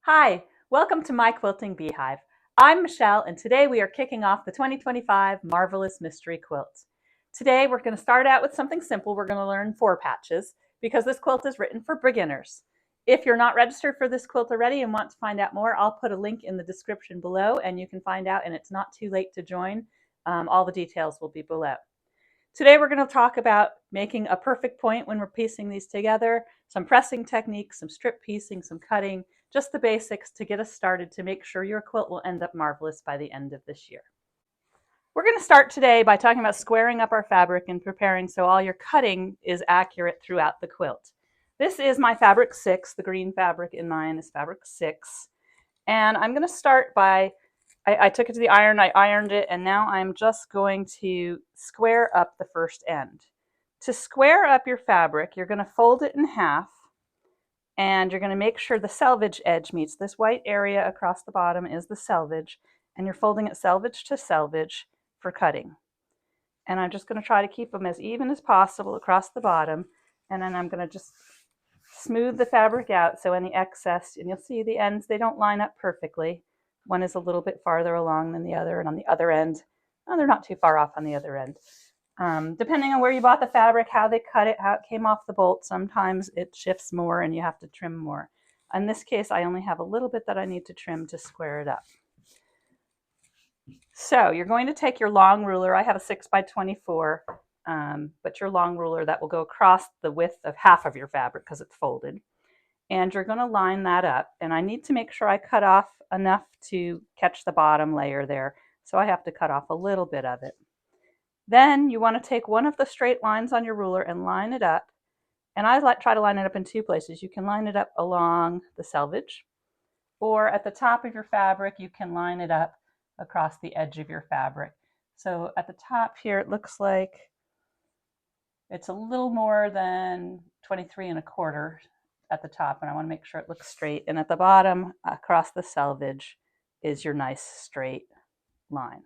Hi, welcome to my Quilting Beehive. I'm Michelle, and today we are kicking off the 2025 Marvelous Mystery Quilt. Today we're going to start out with something simple. We're going to learn 4 patches because this quilt is written for beginners. If you're not registered for this quilt already and want to find out more, I'll put a link in the description below and you can find out, and it's not too late to join. All the details will be below. Today we're going to talk about making a perfect point when we're piecing these together, some pressing techniques, some strip piecing, some cutting, just the basics to get us started to make sure your quilt will end up marvelous by the end of this year. We're going to start today by talking about squaring up our fabric and preparing so all your cutting is accurate throughout the quilt. This is my fabric 6, the green fabric in mine is fabric 6. And I'm going to start by I took it to the iron, I ironed it, and now I'm just going to square up the first end. To square up your fabric, you're going to fold it in half, and you're going to make sure the selvage edge meets. This white area across the bottom is the selvage, and you're folding it selvage to selvage for cutting. And I'm just going to try to keep them as even as possible across the bottom, and then I'm going to just smooth the fabric out so any excess, and you'll see the ends, they don't line up perfectly. One is a little bit farther along than the other, and on the other end, oh, they're not too far off on the other end. Depending on where you bought the fabric, how they cut it, how it came off the bolt, sometimes it shifts more and you have to trim more. In this case, I only have a little bit that I need to trim to square it up. So you're going to take your long ruler. I have a 6x24, but your long ruler that will go across the width of half of your fabric because it's folded. And you're going to line that up, and I need to make sure I cut off enough to catch the bottom layer there, so I have to cut off a little bit of it. Then you want to take one of the straight lines on your ruler and line it up, and I try to line it up in 2 places. You can line it up along the selvage, or at the top of your fabric you can line it up across the edge of your fabric. So at the top here it looks like it's a little more than 23¼ at the top, and I want to make sure it looks straight. And at the bottom, across the selvage, is your nice straight line.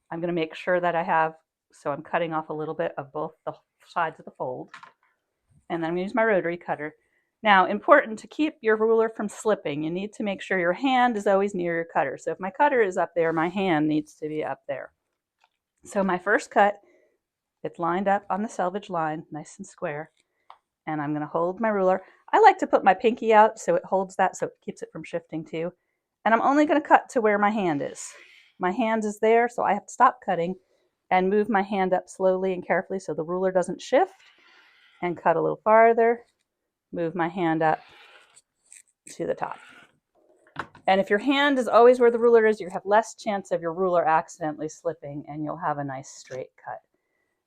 I'm going to make sure that I have, so I'm cutting off a little bit of both the sides of the fold. And then I'm going to use my rotary cutter. Now, important to keep your ruler from slipping, you need to make sure your hand is always near your cutter. So if my cutter is up there, my hand needs to be up there. So my first cut, it's lined up on the selvage line, nice and square. And I'm going to hold my ruler. I like to put my pinky out so it holds that, so it keeps it from shifting too. And I'm only going to cut to where my hand is. My hand is there, so I have to stop cutting and move my hand up slowly and carefully so the ruler doesn't shift, and cut a little farther, move my hand up to the top. And if your hand is always where the ruler is, you have less chance of your ruler accidentally slipping, and you'll have a nice straight cut.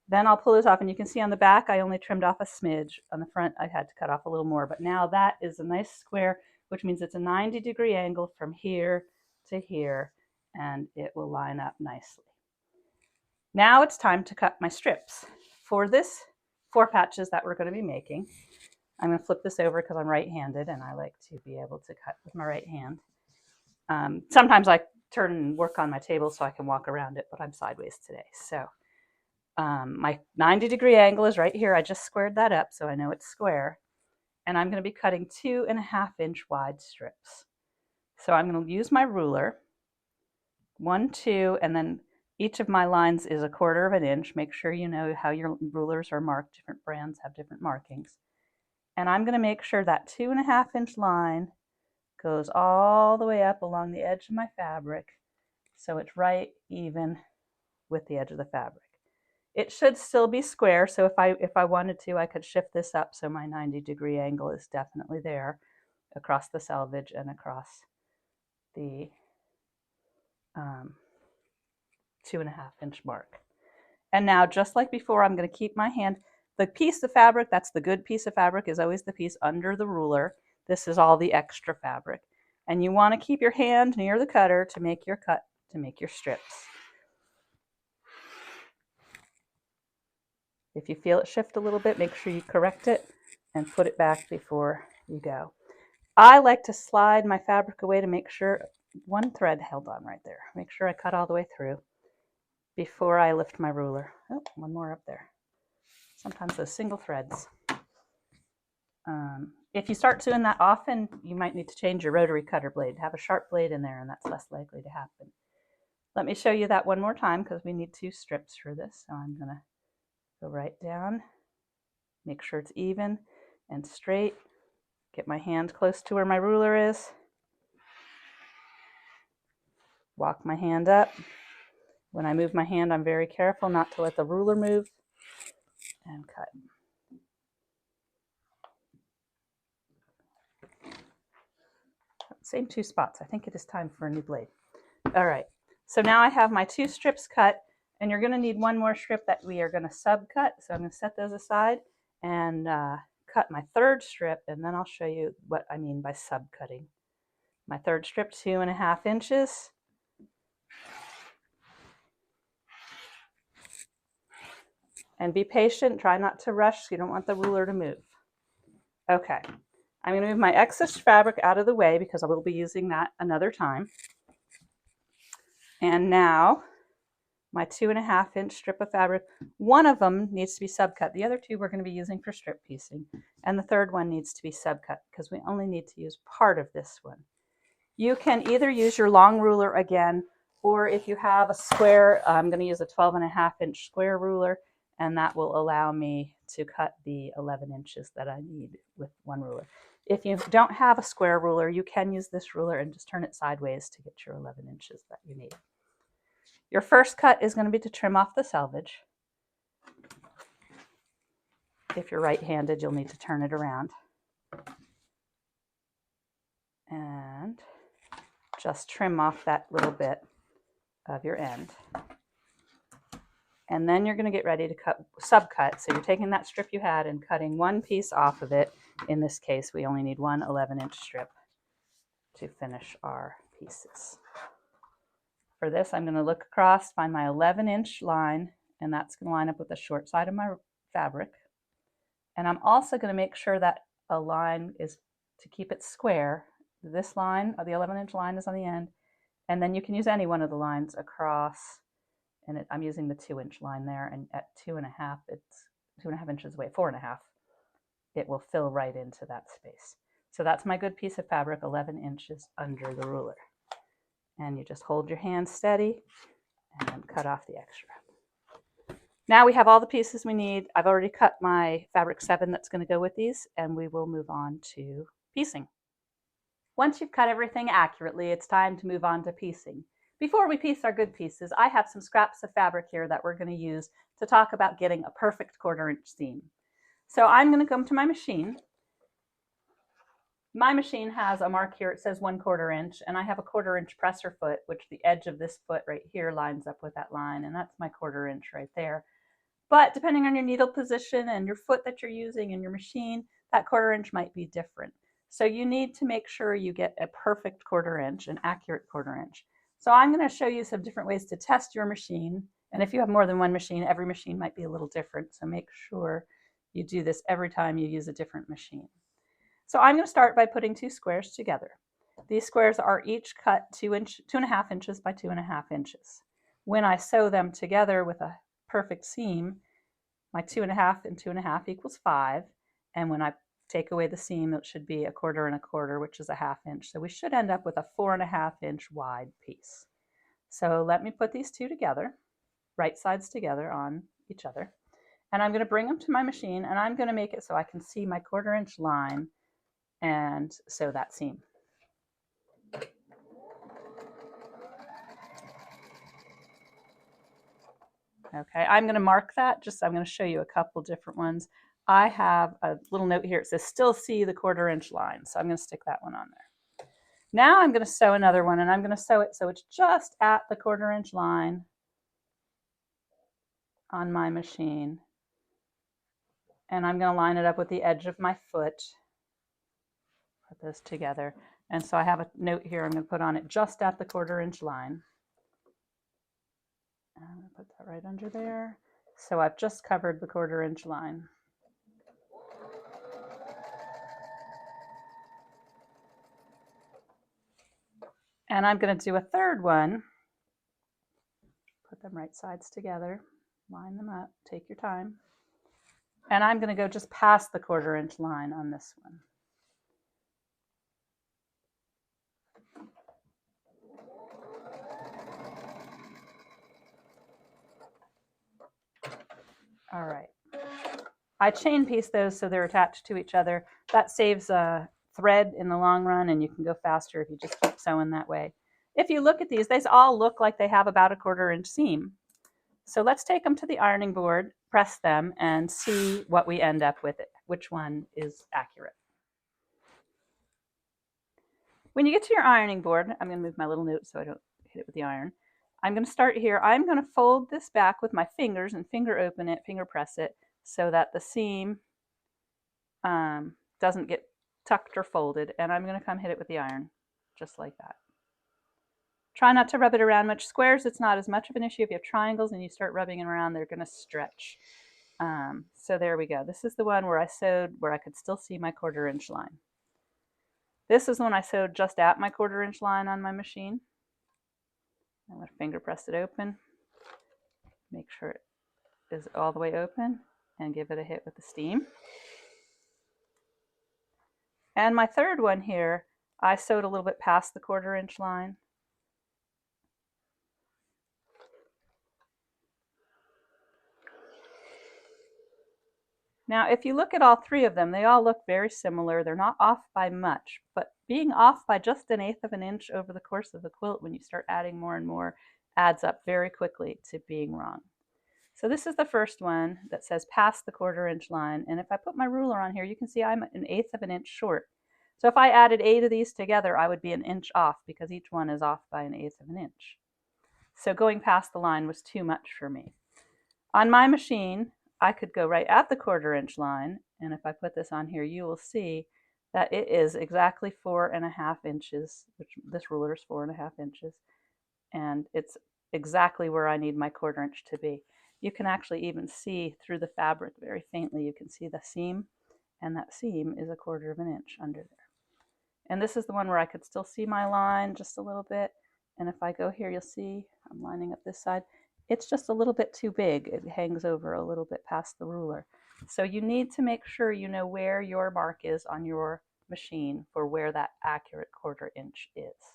Then I'll pull this off, and you can see on the back I only trimmed off a smidge. On the front I had to cut off a little more, but now that is a nice square, which means it's a 90-degree angle from here to here, and it will line up nicely. Now it's time to cut my strips. For this 4 patches that we're going to be making, I'm going to flip this over because I'm right-handed and I like to be able to cut with my right hand. Sometimes I turn and work on my table so I can walk around it, but I'm sideways today. So my 90-degree angle is right here. I just squared that up so I know it's square. And I'm going to be cutting 2.5-inch wide strips. So I'm going to use my ruler, 1, 2, and then each of my lines is 1/4 of an inch. Make sure you know how your rulers are marked. Different brands have different markings. And I'm going to make sure that 2.5-inch line goes all the way up along the edge of my fabric so it's right even with the edge of the fabric. It should still be square, so if I wanted to, I could shift this up so my 90-degree angle is definitely there across the selvage and across the 2.5-inch mark. And now, just like before, I'm going to keep my hand. The piece of fabric, that's the good piece of fabric, is always the piece under the ruler. This is all the extra fabric. And you want to keep your hand near the cutter to make your cut, to make your strips. If you feel it shift a little bit, make sure you correct it and put it back before you go. I like to slide my fabric away to make sure one thread held on right there. Make sure I cut all the way through before I lift my ruler. Oh, one more up there. Sometimes those single threads. If you start doing that often, you might need to change your rotary cutter blade. Have a sharp blade in there, and that's less likely to happen. Let me show you that one more time because we need 2 strips for this. So I'm going to go right down, make sure it's even and straight, get my hand close to where my ruler is, walk my hand up. When I move my hand, I'm very careful not to let the ruler move, and cut. Same 2 spots. I think it is time for a new blade. All right, so now I have my 2 strips cut, and you're going to need one more strip that we are going to subcut. So I'm going to set those aside and cut my 3rd strip, and then I'll show you what I mean by subcutting. My 3rd strip, 2.5 inches. And be patient, try not to rush, so you don't want the ruler to move. Okay, I'm going to move my excess fabric out of the way because I will be using that another time. And now my 2.5 inch strip of fabric, one of them needs to be subcut. The other 2 we're going to be using for strip piecing. And the 3rd one needs to be subcut because we only need to use part of this one. You can either use your long ruler again, or if you have a square, I'm going to use a 12.5 inch square ruler, and that will allow me to cut the 11 inches that I need with one ruler. If you don't have a square ruler, you can use this ruler and just turn it sideways to get your 11 inches that you need. Your first cut is going to be to trim off the selvage. If you're right-handed, you'll need to turn it around. And just trim off that little bit of your end. And then you're going to get ready to subcut. So you're taking that strip you had and cutting one piece off of it. In this case, we only need one 11-inch strip to finish our pieces. For this, I'm going to look across, find my 11-inch line, and that's going to line up with the short side of my fabric. And I'm also going to make sure that a line is, to keep it square, this line, or the 11-inch line, is on the end, and then you can use any one of the lines across. And I'm using the 2-inch line there, and at 2.5, it's 2.5 inches away, 4.5, it will fill right into that space. So that's my good piece of fabric, 11 inches under the ruler. And you just hold your hand steady and then cut off the extra. Now we have all the pieces we need. I've already cut my fabric 7 that's going to go with these, and we will move on to piecing. Once you've cut everything accurately, it's time to move on to piecing. Before we piece our good pieces, I have some scraps of fabric here that we're going to use to talk about getting a perfect 1/4 inch seam. So I'm going to come to my machine. My machine has a mark here, it says 1/4 inch, and I have a 1/4 inch presser foot, which the edge of this foot right here lines up with that line, and that's my 1/4 inch right there. But depending on your needle position and your foot that you're using and your machine, that 1/4 inch might be different. So you need to make sure you get a perfect 1/4 inch, an accurate 1/4 inch. So I'm going to show you some different ways to test your machine. And if you have more than one machine, every machine might be a little different. So make sure you do this every time you use a different machine. So I'm going to start by putting 2 squares together. These squares are each cut 2.5 inches by 2.5 inches. When I sew them together with a perfect seam, my 2.5 and 2.5 equals 5. And when I take away the seam, it should be 1/4 and 1/4, which is 1/2 inch. So we should end up with a 4.5 inch wide piece. So let me put these 2 together, right sides together on each other. And I'm going to bring them to my machine, and I'm going to make it so I can see my 1/4 inch line and sew that seam. Okay, I'm going to mark that. I'm going to show you a couple different ones. I have a little note here. It says still see the 1/4 inch line. So I'm going to stick that one on there. Now I'm going to sew another one, and I'm going to sew it so it's just at the 1/4 inch line on my machine. And I'm going to line it up with the edge of my foot. Put those together. And so I have a note here I'm going to put on it just at the 1/4 inch line. And I'm going to put that right under there. So I've just covered the 1/4 inch line. And I'm going to do a third one. Put them right sides together, line them up, take your time. And I'm going to go just past the 1/4 inch line on this one. All right. I chain piece those so they're attached to each other. That saves a thread in the long run, and you can go faster if you just keep sewing that way. If you look at these all look like they have about a 1/4 inch seam. So let's take them to the ironing board, press them, and see what we end up with, which one is accurate. When you get to your ironing board, I'm going to move my little note so I don't hit it with the iron. I'm going to start here. I'm going to fold this back with my fingers and finger open it, finger press it, so that the seam doesn't get tucked or folded, and I'm going to come hit it with the iron, just like that. Try not to rub it around much. Squares, it's not as much of an issue. If you have triangles and you start rubbing it around, they're going to stretch. So there we go. This is the one where I sewed where I could still see my 1/4 inch line. This is the one I sewed just at my 1/4 inch line on my machine. I'm going to finger press it open, make sure it is all the way open, and give it a hit with the steam. And my third one here, I sewed a little bit past the 1/4 inch line. Now, if you look at all three of them, they all look very similar. They're not off by much, but being off by just 1/8 of an inch over the course of the quilt, when you start adding more and more, adds up very quickly to being wrong. So this is the first one that says past the 1/4 inch line. And if I put my ruler on here, you can see I'm 1/8 of an inch short. So if I added 8 of these together, I would be 1 inch off because each one is off by 1/8 of an inch. So going past the line was too much for me. On my machine, I could go right at the 1/4 inch line, and if I put this on here, you will see that it is exactly 4.5 inches, which this ruler is 4.5 inches, and it's exactly where I need my 1/4 inch to be. You can actually even see through the fabric very faintly. You can see the seam, and that seam is 1/4 of an inch under there. And this is the one where I could still see my line just a little bit, and if I go here, you'll see I'm lining up this side. It's just a little bit too big. It hangs over a little bit past the ruler. So you need to make sure you know where your mark is on your machine for where that accurate 1/4 inch is.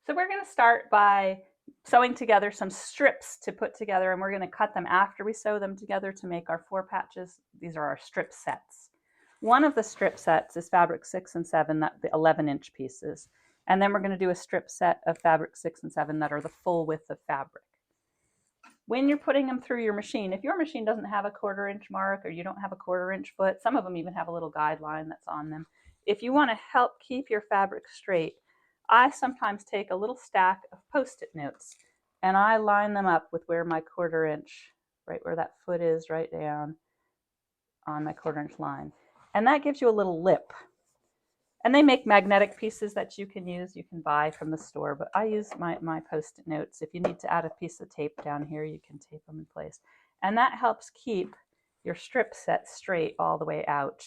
So we're going to start by sewing together some strips to put together, and we're going to cut them after we sew them together to make our 4 patches. These are our strip sets. One of the strip sets is fabric 6 and 7, the 11-inch pieces. And then we're going to do a strip set of fabric 6 and 7 that are the full width of fabric. When you're putting them through your machine, if your machine doesn't have a 1/4 inch mark or you don't have a 1/4 inch foot, some of them even have a little guideline that's on them. If you want to help keep your fabric straight, I sometimes take a little stack of Post-it notes and I line them up with where my 1/4 inch, right where that foot is, right down on my 1/4 inch line. And that gives you a little lip. And they make magnetic pieces that you can use, you can buy from the store, but I use my Post-it notes. If you need to add a piece of tape down here, you can tape them in place. And that helps keep your strip set straight all the way out.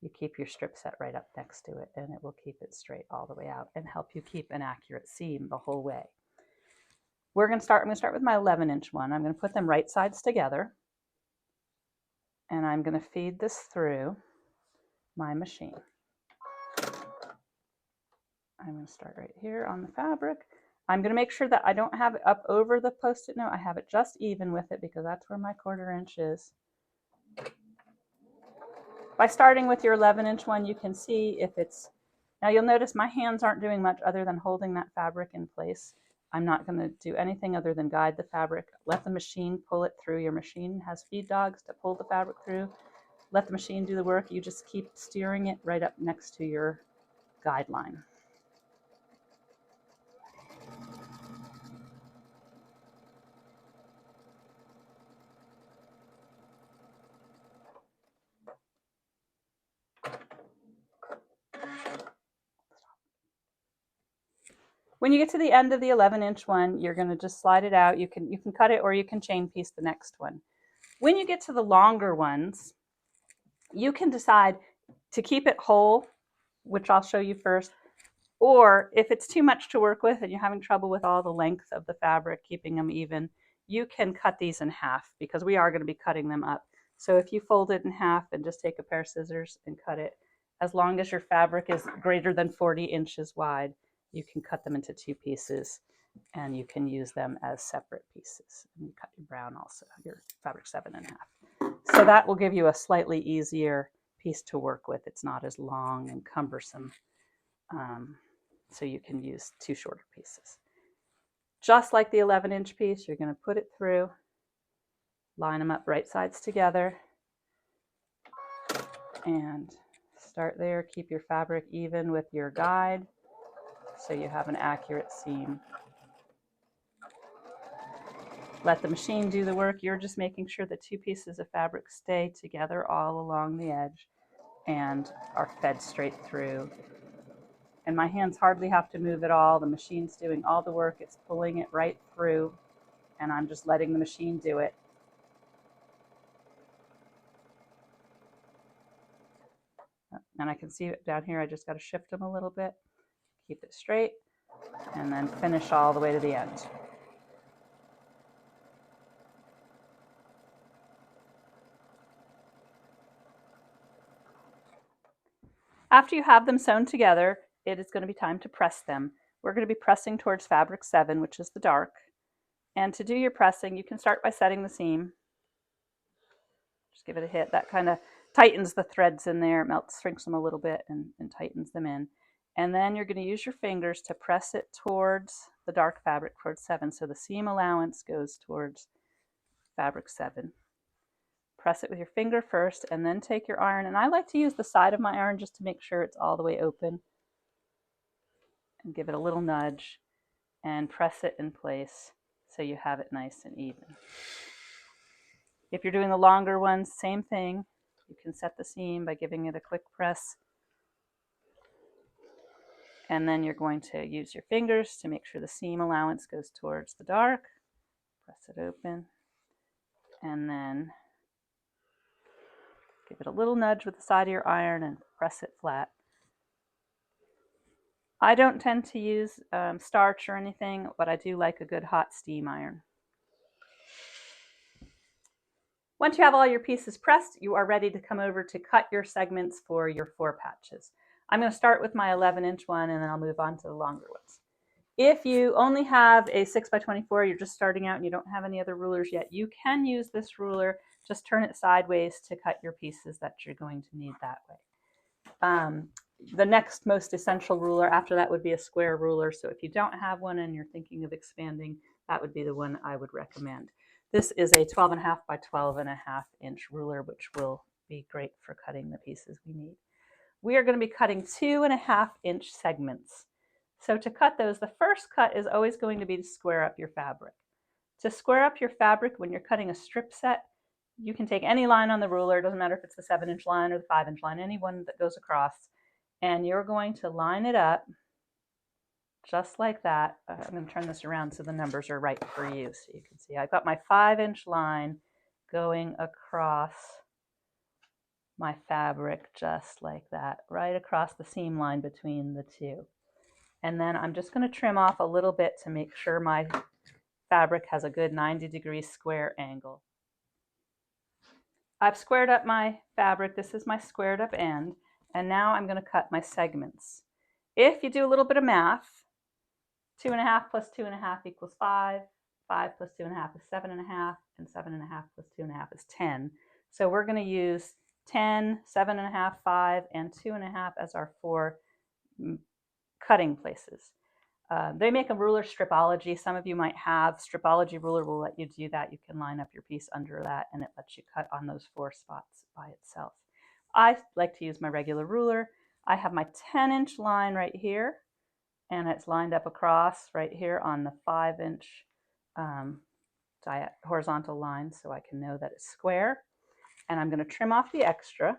You keep your strip set right up next to it, and it will keep it straight all the way out and help you keep an accurate seam the whole way. I'm going to start with my 11-inch one. I'm going to put them right sides together, and I'm going to feed this through my machine. I'm going to start right here on the fabric. I'm going to make sure that I don't have it up over the Post-it note. I have it just even with it because that's where my 1/4 inch is. By starting with your 11-inch one, you can see if it's, now you'll notice my hands aren't doing much other than holding that fabric in place. I'm not going to do anything other than guide the fabric. Let the machine pull it through. Your machine has feed dogs to pull the fabric through. Let the machine do the work. You just keep steering it right up next to your guideline. When you get to the end of the 11-inch one, you're going to just slide it out. You can cut it or you can chain piece the next one. When you get to the longer ones, you can decide to keep it whole, which I'll show you first, or if it's too much to work with and you're having trouble with all the length of the fabric, keeping them even, you can cut these in half because we are going to be cutting them up. So if you fold it in half and just take a pair of scissors and cut it, as long as your fabric is greater than 40 inches wide, you can cut them into 2 pieces and you can use them as separate pieces. And you cut your brown also, your fabric 7 in half. So that will give you a slightly easier piece to work with. It's not as long and cumbersome. So you can use 2 shorter pieces. Just like the 11-inch piece, you're going to put it through, line them up right sides together, and start there. Keep your fabric even with your guide so you have an accurate seam. Let the machine do the work. You're just making sure the 2 pieces of fabric stay together all along the edge and are fed straight through. And my hands hardly have to move at all. The machine's doing all the work. It's pulling it right through, and I'm just letting the machine do it. And I can see it down here. I just got to shift them a little bit, keep it straight, and then finish all the way to the end. After you have them sewn together, it is going to be time to press them. We're going to be pressing towards fabric 7, which is the dark. And to do your pressing, you can start by setting the seam. Just give it a hit. That kind of tightens the threads in there, melts, shrinks them a little bit and tightens them in. And then you're going to use your fingers to press it towards the dark fabric, towards 7. So the seam allowance goes towards fabric 7. Press it with your finger first and then take your iron. And I like to use the side of my iron just to make sure it's all the way open. And give it a little nudge and press it in place so you have it nice and even. If you're doing the longer ones, same thing. You can set the seam by giving it a quick press. And then you're going to use your fingers to make sure the seam allowance goes towards the dark. Press it open. And then give it a little nudge with the side of your iron and press it flat. I don't tend to use starch or anything, but I do like a good hot steam iron. Once you have all your pieces pressed, you are ready to come over to cut your segments for your 4 patches. I'm going to start with my 11-inch one and then I'll move on to the longer ones. If you only have a 6x24, you're just starting out and you don't have any other rulers yet, you can use this ruler. Just turn it sideways to cut your pieces that you're going to need that way. The next most essential ruler after that would be a square ruler. So if you don't have one and you're thinking of expanding, that would be the one I would recommend. This is a 12.5 by 12.5 inch ruler, which will be great for cutting the pieces we need. We are going to be cutting 2.5 inch segments. So to cut those, the first cut is always going to be to square up your fabric. To square up your fabric when you're cutting a strip set, you can take any line on the ruler. It doesn't matter if it's the 7-inch line or the 5-inch line, any one that goes across. And you're going to line it up just like that. I'm going to turn this around so the numbers are right for you so you can see. I've got my 5-inch line going across my fabric just like that, right across the seam line between the 2. And then I'm just going to trim off a little bit to make sure my fabric has a good 90-degree square angle. I've squared up my fabric. This is my squared up end. And now I'm going to cut my segments. If you do a little bit of math, 2.5 plus 2.5 equals 5. 5 plus 2.5 is 7.5. And 7.5 plus 2.5 is 10. So we're going to use 10, 7.5, 5, and 2.5 as our 4 cutting places. They make a ruler stripology. Some of you might have. Stripology ruler will let you do that. You can line up your piece under that and it lets you cut on those 4 spots by itself. I like to use my regular ruler. I have my 10-inch line right here and it's lined up across right here on the 5-inch horizontal line so I can know that it's square. And I'm going to trim off the extra.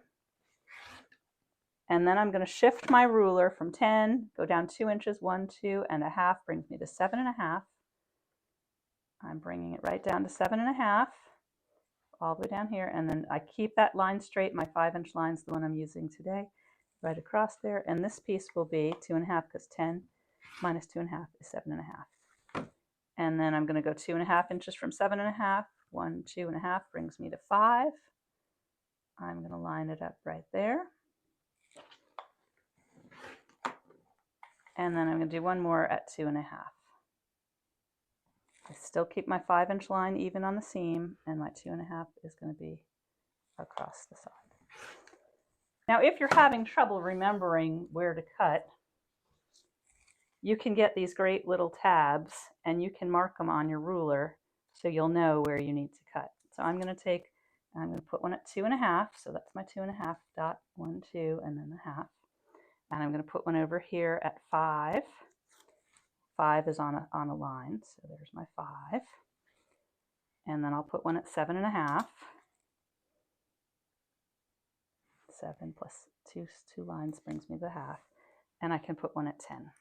And then I'm going to shift my ruler from 10, go down 2 inches, 1, 2.5, brings me to 7.5. I'm bringing it right down to 7.5, all the way down here. And then I keep that line straight. My 5-inch line is the one I'm using today, right across there. And this piece will be 2.5 because 10 minus 2.5 is 7.5. And then I'm going to go 2.5 inches from 7.5. 1, 2.5 brings me to 5. I'm going to line it up right there. And then I'm going to do one more at 2.5. I still keep my 5-inch line even on the seam, and my 2.5 is going to be across the side. Now, if you're having trouble remembering where to cut, you can get these great little tabs and you can mark them on your ruler so you'll know where you need to cut. So I'm going to put one at 2.5, so that's my 2.5 dot, 1, 2, and then the half. And I'm going to put one over here at 5. 5 is on a line, so there's my 5. And then I'll put one at 7.5. 7 plus two lines brings me the half. And I can put one at 10.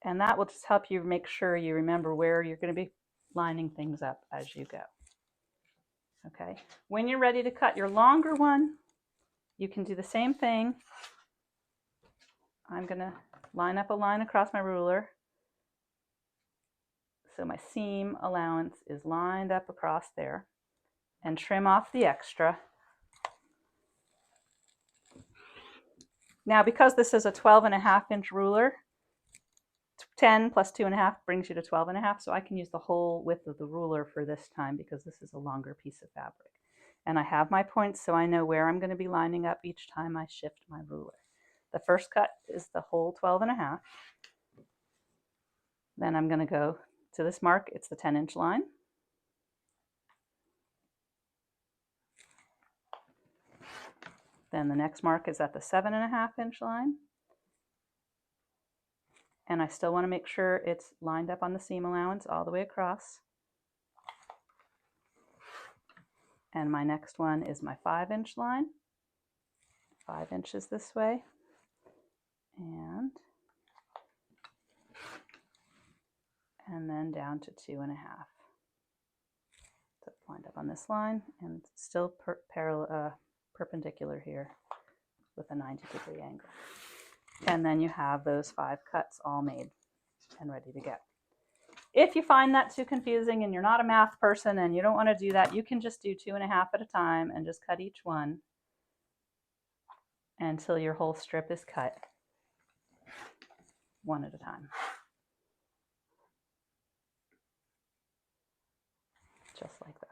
And that will just help you make sure you remember where you're going to be lining things up as you go. Okay, when you're ready to cut your longer one, you can do the same thing. I'm going to line up a line across my ruler. So my seam allowance is lined up across there, and trim off the extra. Now, because this is a 12.5-inch ruler, 10 plus 2.5 brings you to 12.5, so I can use the whole width of the ruler for this time because this is a longer piece of fabric. And I have my points so I know where I'm going to be lining up each time I shift my ruler. The first cut is the whole 12.5. Then I'm going to go to this mark, it's the 10-inch line. Then the next mark is at the 7.5-inch line. And I still want to make sure it's lined up on the seam allowance all the way across. And my next one is my 5-inch line. 5 inches this way. And then down to 2.5. So it's lined up on this line and still perpendicular here with a 90-degree angle. And then you have those 5 cuts all made and ready to go. If you find that too confusing and you're not a math person and you don't want to do that, you can just do 2.5 at a time and just cut each one until your whole strip is cut, one at a time. Just like that.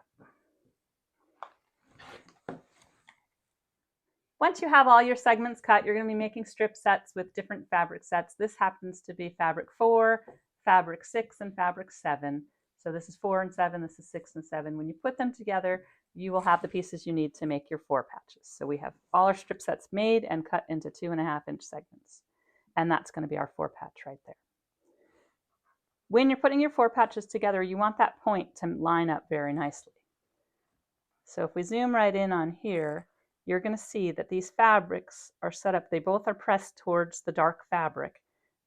Once you have all your segments cut, you're going to be making strip sets with different fabric sets. This happens to be fabric 4, fabric 6, and fabric 7. So this is 4 and 7, this is 6 and 7. When you put them together, you will have the pieces you need to make your 4 patches. So we have all our strip sets made and cut into 2.5-inch segments. And that's going to be our 4 patch right there. When you're putting your 4 patches together, you want that point to line up very nicely. So if we zoom right in on here, you're going to see that these fabrics are set up, they both are pressed towards the dark fabric,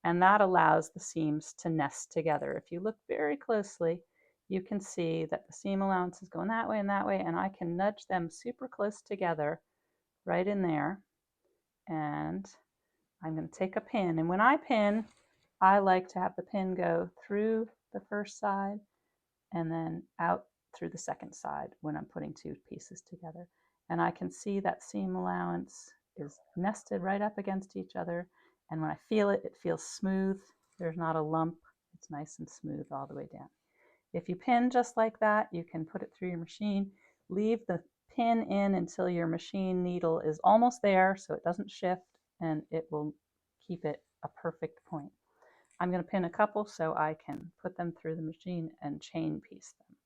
and that allows the seams to nest together. If you look very closely, you can see that the seam allowance is going that way, and I can nudge them super close together right in there. And I'm going to take a pin, and when I pin, I like to have the pin go through the first side and then out through the second side when I'm putting 2 pieces together. And I can see that seam allowance is nested right up against each other. And when I feel it, it feels smooth. There's not a lump. It's nice and smooth all the way down. If you pin just like that, you can put it through your machine. Leave the pin in until your machine needle is almost there so it doesn't shift, and it will keep it a perfect point. I'm going to pin a couple so I can put them through the machine and chain piece them.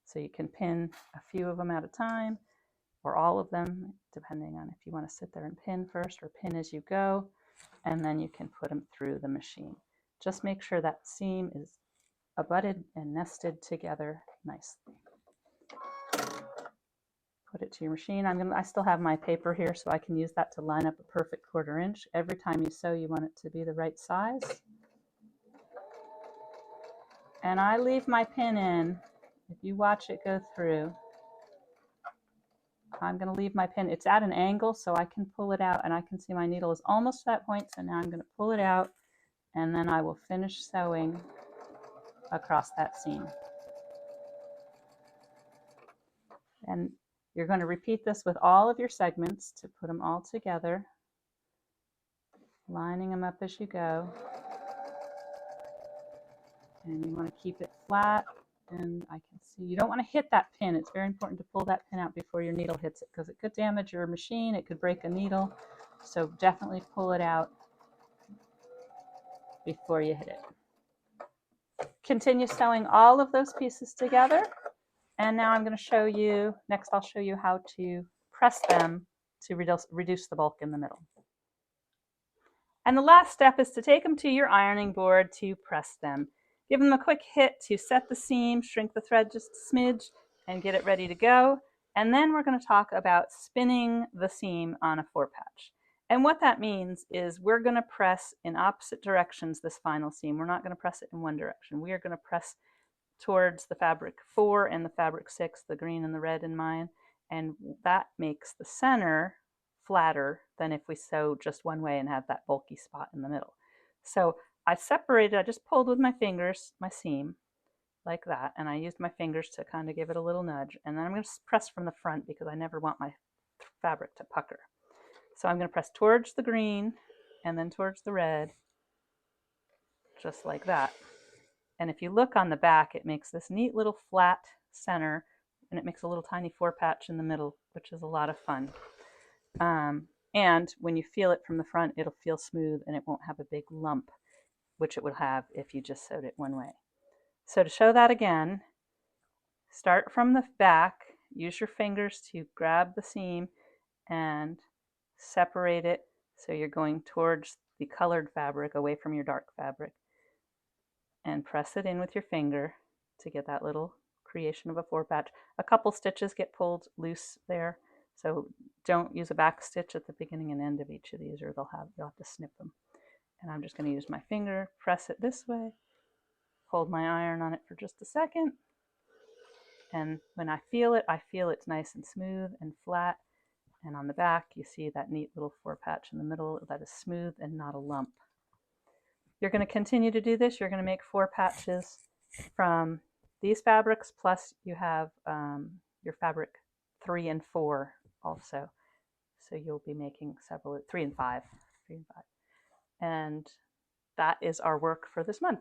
So you can pin a few of them at a time, or all of them, depending on if you want to sit there and pin first or pin as you go, and then you can put them through the machine. Just make sure that seam is abutted and nested together nicely. Put it to your machine. I still have my paper here, so I can use that to line up a perfect 1/4 inch. Every time you sew, you want it to be the right size. And I leave my pin in. If you watch it go through, I'm going to leave my pin. It's at an angle so I can pull it out and I can see my needle is almost to that point. So now I'm going to pull it out and then I will finish sewing across that seam. And you're going to repeat this with all of your segments to put them all together, lining them up as you go. And you want to keep it flat, and I can see you don't want to hit that pin. It's very important to pull that pin out before your needle hits it because it could damage your machine, it could break a needle. So definitely pull it out before you hit it. Continue sewing all of those pieces together, and now I'm going to show you, next I'll show you how to press them to reduce the bulk in the middle. And the last step is to take them to your ironing board to press them. Give them a quick hit to set the seam, shrink the thread just a smidge, and get it ready to go. And then we're going to talk about spinning the seam on a 4-patch. And what that means is we're going to press in opposite directions this final seam. We're not going to press it in one direction. We are going to press towards the fabric 4 and the fabric 6, the green and the red in mine. And that makes the center flatter than if we sew just one way and have that bulky spot in the middle. So I separated, I just pulled with my fingers my seam like that, and I used my fingers to kind of give it a little nudge, and then I'm going to press from the front because I never want my fabric to pucker. So I'm going to press towards the green and then towards the red, just like that. And if you look on the back, it makes this neat little flat center, and it makes a little tiny 4-patch in the middle, which is a lot of fun. And when you feel it from the front, it'll feel smooth and it won't have a big lump, which it would have if you just sewed it one way. So to show that again, start from the back, use your fingers to grab the seam and separate it so you're going towards the colored fabric away from your dark fabric, and press it in with your finger to get that little creation of a 4-patch. A couple stitches get pulled loose there, so don't use a back stitch at the beginning and end of each of these or you'll have to snip them. And I'm just going to use my finger, press it this way, hold my iron on it for just a second, and when I feel it's nice and smooth and flat. And on the back you see that neat little 4-patch in the middle that is smooth and not a lump. You're going to continue to do this. You're going to make 4 patches from these fabrics, plus you have your fabric 3 and 4 also. So you'll be making several, 3 and 5. And that is our work for this month.